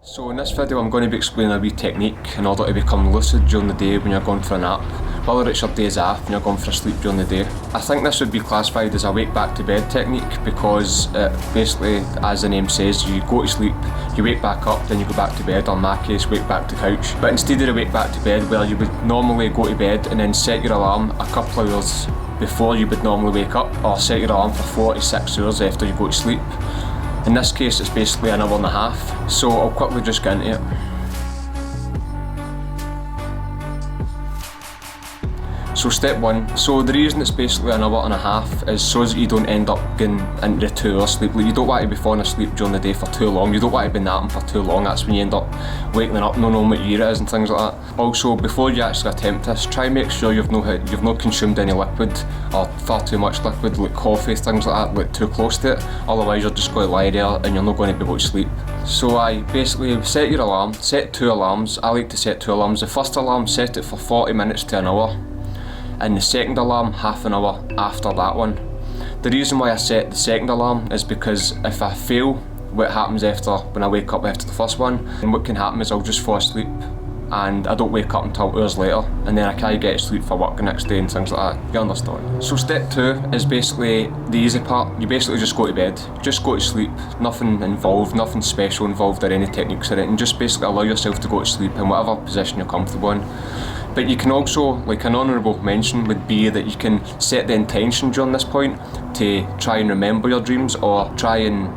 So in this video I'm going to be explaining a wee technique in order to become lucid during the day when you're going for a nap, whether it's your days off and you're going for a sleep during the day. I think this would be classified as a wake back to bed technique because basically, as the name says, you go to sleep, you wake back up, then you go back to bed, or in my case, wake back to couch. But instead of the wake back to bed where you would normally go to bed and then set your alarm a couple of hours before you would normally wake up, or set your alarm for 4 to 6 hours after you go to sleep. In this case it's basically an hour and a half, so I'll quickly just get into it. So step one, so the reason it's basically an hour and a half is so that you don't end up getting into 2 hours sleep. Like, you don't want to be falling asleep during the day for too long, you don't want to be napping for too long, that's when you end up waking up not knowing what year it is and things like that. Also, before you actually attempt this, try and make sure you've not consumed any liquid or far too much liquid, like coffee, things like that, like too close to it, otherwise you're just going to lie there and you're not going to be able to sleep. So I basically set your alarm, set 2 alarms. I like to set 2 alarms. The first alarm, set it for 40 minutes to an hour, and the second alarm half an hour after that one. The reason why I set the second alarm is because if I fail, what happens after when I wake up after the first one, and what can happen is I'll just fall asleep and I don't wake up until hours later, and then I can't get to sleep for work the next day and things like that. You understand? So step 2 is basically the easy part. You basically just go to bed, just go to sleep, nothing involved, nothing special involved or any techniques in it, and just basically allow yourself to go to sleep in whatever position you're comfortable in. But you can also, like an honourable mention would be that you can set the intention during this point to try and remember your dreams, or try and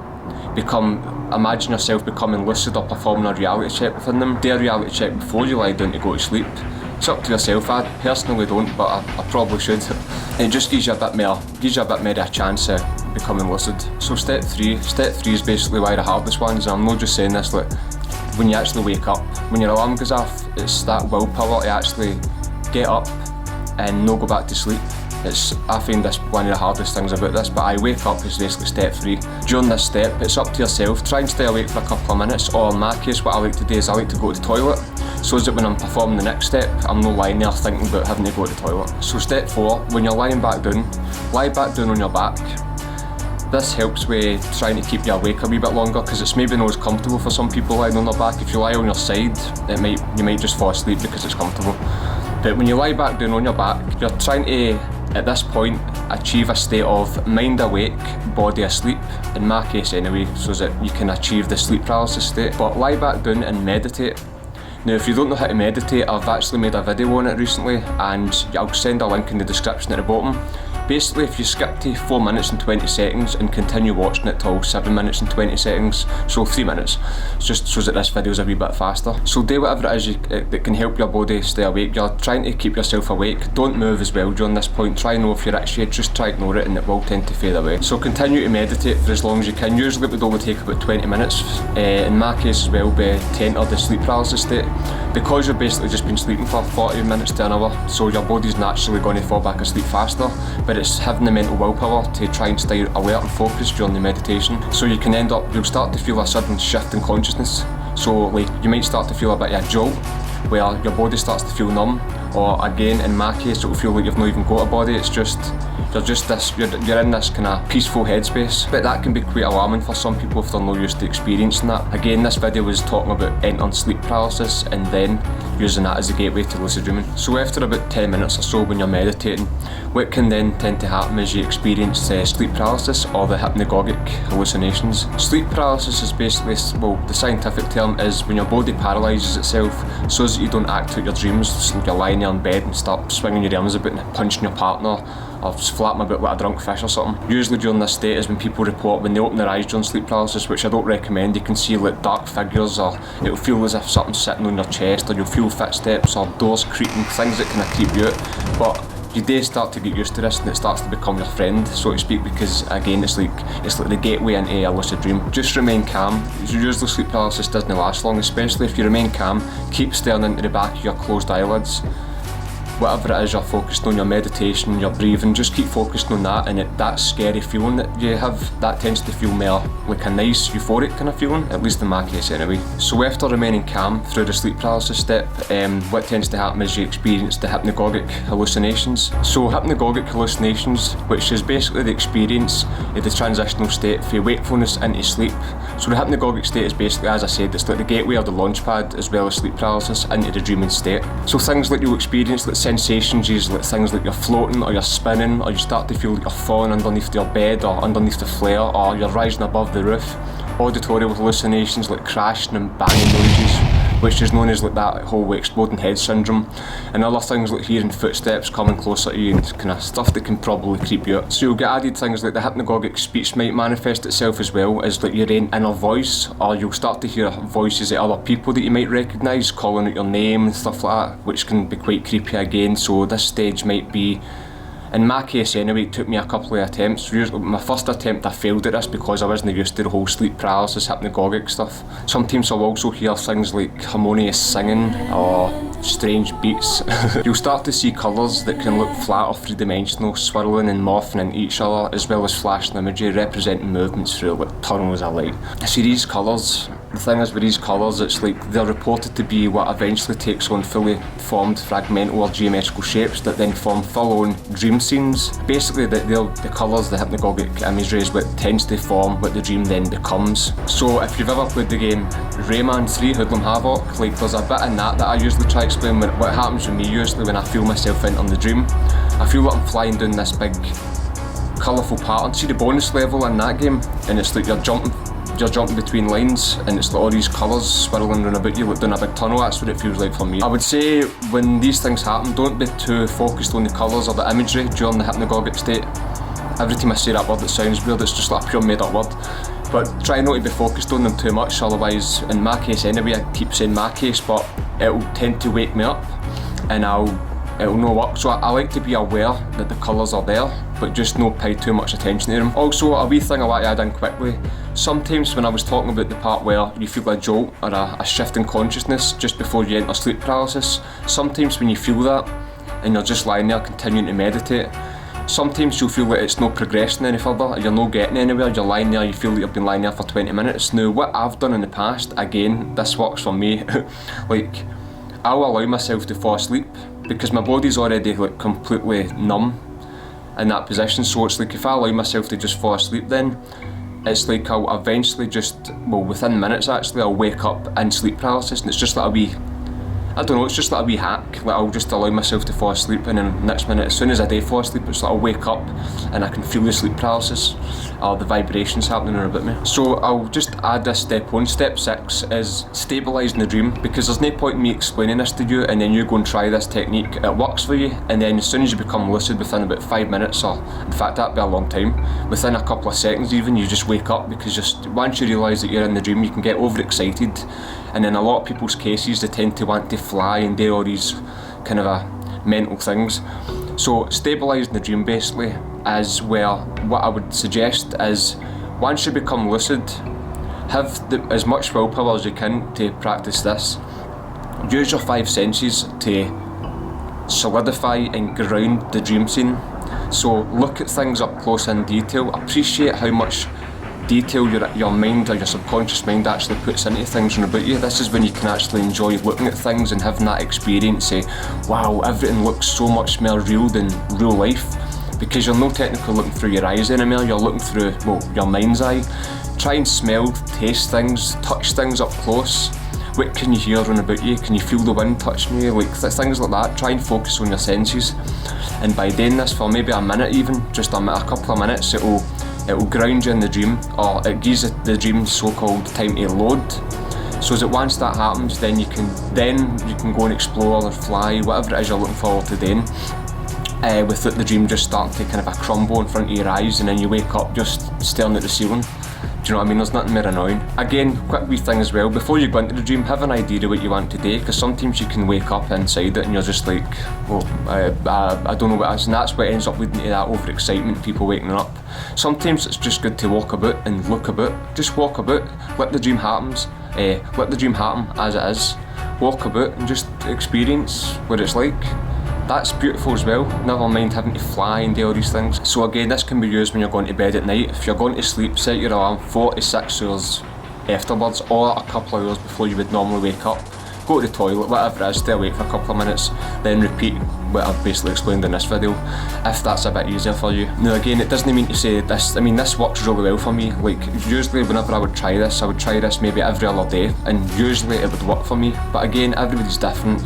imagine yourself becoming lucid or performing a reality check within them. Do a reality check before you lie down to go to sleep. It's up to yourself. I personally don't, but I probably should. It just gives you a bit more of a chance of becoming lucid. So step 3 is basically why the hardest one is, and I'm not just saying this, like, when you actually wake up, when your alarm goes off, it's that willpower to actually get up and not go back to sleep. I find this one of the hardest things about this, but I wake up is basically step 3. During this step, it's up to yourself. Try and stay awake for a couple of minutes, or in my case, what I like to do is I like to go to the toilet, so that when I'm performing the next step, I'm not lying there thinking about having to go to the toilet. So step 4, when you're lying back down, lie back down on your back. This helps with trying to keep you awake a wee bit longer, because it's maybe not as comfortable for some people lying on their back. If you lie on your side, you might just fall asleep because it's comfortable. But when you lie back down on your back, you're trying to, at this point, achieve a state of mind awake, body asleep, in my case anyway, so that you can achieve the sleep paralysis state. But lie back down and meditate. Now, if you don't know how to meditate, I've actually made a video on it recently, and I'll send a link in the description at the bottom. Basically, if you skip to 4 minutes and 20 seconds and continue watching it till 7 minutes and 20 seconds, so 3 minutes, just so that this video is a wee bit faster. So do whatever it is that can help your body stay awake. You're trying to keep yourself awake. Don't move as well during this point. Try and know if you're itchy, just try ignore it and it will tend to fade away. So continue to meditate for as long as you can. Usually it would only take about 20 minutes. In my case as well, to enter the sleep paralysis state. Because you've basically just been sleeping for 40 minutes to an hour, so your body's naturally going to fall back asleep faster, but it's having the mental willpower to try and stay alert and focused during the meditation. So you'll start to feel a sudden shift in consciousness. So like, you might start to feel a bit of a jolt, where your body starts to feel numb, or again, in my case, it'll feel like you've not even got a body. It's just, you're in this kind of peaceful headspace. But that can be quite alarming for some people if they're not used to experiencing that. Again, this video was talking about entering sleep paralysis and then using that as a gateway to lucid dreaming. So after about 10 minutes or so when you're meditating, what can then tend to happen is you experience sleep paralysis, or the hypnagogic hallucinations. Sleep paralysis is basically, well, the scientific term is when your body paralyses itself so that you don't act out your dreams. So you're lying there in bed and start swinging your arms about and punching your partner, or just flapping about like a drunk fish or something. Usually during this state is when people report when they open their eyes during sleep paralysis, which I don't recommend. You can see like dark figures, or it'll feel as if something's sitting on your chest, or you'll feel footsteps or doors creaking, things that kind of creep you out. But you do start to get used to this, and it starts to become your friend, so to speak, because again, it's like the gateway into a lucid dream. Just remain calm. Usually sleep paralysis doesn't last long, especially if you remain calm. Keep staring into the back of your closed eyelids. whatever it is you're focused on, your meditation, your breathing, just keep focused on that, and that scary feeling that you have, that tends to feel more like a nice euphoric kind of feeling, at least in my case anyway. So after remaining calm through the sleep paralysis step, what tends to happen is you experience the hypnagogic hallucinations. So hypnagogic hallucinations, which is basically the experience of the transitional state from wakefulness into sleep. So the hypnagogic state is basically, as I said, it's like the gateway or the launch pad as well as sleep paralysis into the dreaming state. So things like you'll experience like sensations, like things like you're floating or you're spinning, or you start to feel like you're falling underneath your bed or underneath the flare, or you're rising above the roof. Auditory hallucinations like crashing and banging noises, which is known as like that whole exploding head syndrome, and other things like hearing footsteps coming closer to you and kind of stuff that can probably creep you out. So you'll get added things like the hypnagogic speech might manifest itself as well as like your own inner voice, or you'll start to hear voices of other people that you might recognise calling out your name and stuff like that, which can be quite creepy again. So this stage might be, in my case anyway, it took me a couple of attempts. Usually, my first attempt I failed at this because I wasn't used to the whole sleep paralysis hypnagogic stuff. Sometimes I'll also hear things like harmonious singing or strange beats. You'll start to see colours that can look flat or three-dimensional, swirling and morphing into each other, as well as flashing imagery representing movements through like tunnels of light. See these colours, the thing is with these colours, it's like they're reported to be what eventually takes on fully formed fragmental or geometrical shapes that then form full-on dream scenes. Basically the colours, the hypnagogic imagery is what tends to form what the dream then becomes. So if you've ever played the game Rayman 3 Hoodlum Havoc, like there's a bit in that I usually try to explain what happens with me usually when I feel myself entering the dream. I feel like I'm flying down this big colourful pattern. See the bonus level in that game, and it's like you're jumping between lines, and it's like all these colours swirling around about you like down a big tunnel. That's what it feels like for me. I would say when these things happen, don't be too focused on the colours or the imagery during the hypnagogic state. Every time I say that word it sounds weird, it's just like a pure made up word. But try not to be focused on them too much, otherwise, in my case anyway, I keep saying my case, but it'll tend to wake me up and it'll not work. So I like to be aware that the colours are there, but just not pay too much attention to them. Also, a wee thing I want to add in quickly, sometimes when I was talking about the part where you feel a jolt or a shift in consciousness just before you enter sleep paralysis, sometimes when you feel that and you're just lying there continuing to meditate, sometimes you'll feel like it's not progressing any further, you're not getting anywhere, you're lying there, you feel like you've been lying there for 20 minutes. Now what I've done in the past, again, this works for me, like I'll allow myself to fall asleep because my body's already like completely numb in that position. So it's like if I allow myself to just fall asleep, then it's like I'll eventually just, well within minutes actually, I'll wake up in sleep paralysis, and it's just like a wee, I don't know, it's just like a wee hack. Like I'll just allow myself to fall asleep, and then next minute, as soon as I do fall asleep, it's like I'll wake up and I can feel the sleep paralysis or the vibrations happening around about me. So I'll just add this step on. Step 6 is stabilising the dream, because there's no point in me explaining this to you and then you go and try this technique, it works for you, and then as soon as you become lucid within about 5 minutes, or in fact that'd be a long time, within a couple of seconds even, you just wake up, because just once you realise that you're in the dream you can get overexcited, and in a lot of people's cases they tend to want to fly and do all these kind of mental things. So stabilising the dream basically is where what I would suggest is, once you become lucid, have as much willpower as you can to practice this. Use your 5 senses to solidify and ground the dream scene. So look at things up close in detail, appreciate how much detail your mind or your subconscious mind actually puts into things around about you. This is when you can actually enjoy looking at things and having that experience, say, wow, everything looks so much more real than real life, because you're not technically looking through your eyes anymore, you're looking through, well, your mind's eye. Try and smell, taste things, touch things up close. What can you hear around about you? Can you feel the wind touching you? Like things like that. Try and focus on your senses, and by doing this for maybe a minute, even just a couple of minutes, it'll ground you in the dream, or it gives the dream so-called time to load. So that once that happens, then you can go and explore or fly, whatever it is you're looking forward to doing, without the dream just starting to kind of crumble in front of your eyes, and then you wake up just staring at the ceiling. Do you know what I mean? There's nothing more annoying. Again, quick wee thing as well, before you go into the dream, have an idea of what you want to do, because sometimes you can wake up inside it and you're just like, well, I don't know what it is, and that's what ends up leading to that overexcitement, people waking up. Sometimes it's just good to walk about and look about. Just walk about, let the dream happen as it is. Walk about and just experience what it's like. that's beautiful as well. Never mind having to fly and do all these things. So again, this can be used when you're going to bed at night. If you're going to sleep, set your alarm 4 to 6 hours afterwards, or a couple of hours before you would normally wake up. Go to the toilet, whatever it is, stay awake for a couple of minutes, then repeat what I've basically explained in this video, if that's a bit easier for you. Now again, it doesn't mean to say this, I mean this works really well for me. Like usually whenever I would try this maybe every other day, and usually it would work for me. But again, everybody's different.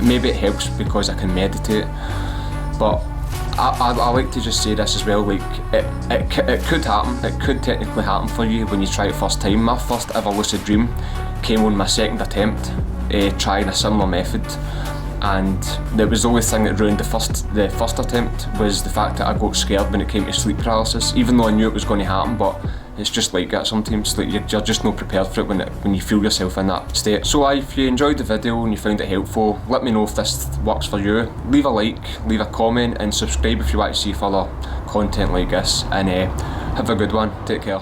Maybe it helps because I can meditate, but I like to just say this as well, like it could happen, it could technically happen for you when you try it first time. My first ever lucid dream came on my second attempt, trying a similar method, and it was the only thing that ruined the first attempt was the fact that I got scared when it came to sleep paralysis, even though I knew it was going to happen. But it's just like that sometimes, like you're just not prepared for it when you feel yourself in that state. So if you enjoyed the video and you found it helpful, let me know if this works for you. Leave a like, leave a comment, and subscribe if you want to see further content like this, and have a good one. Take care.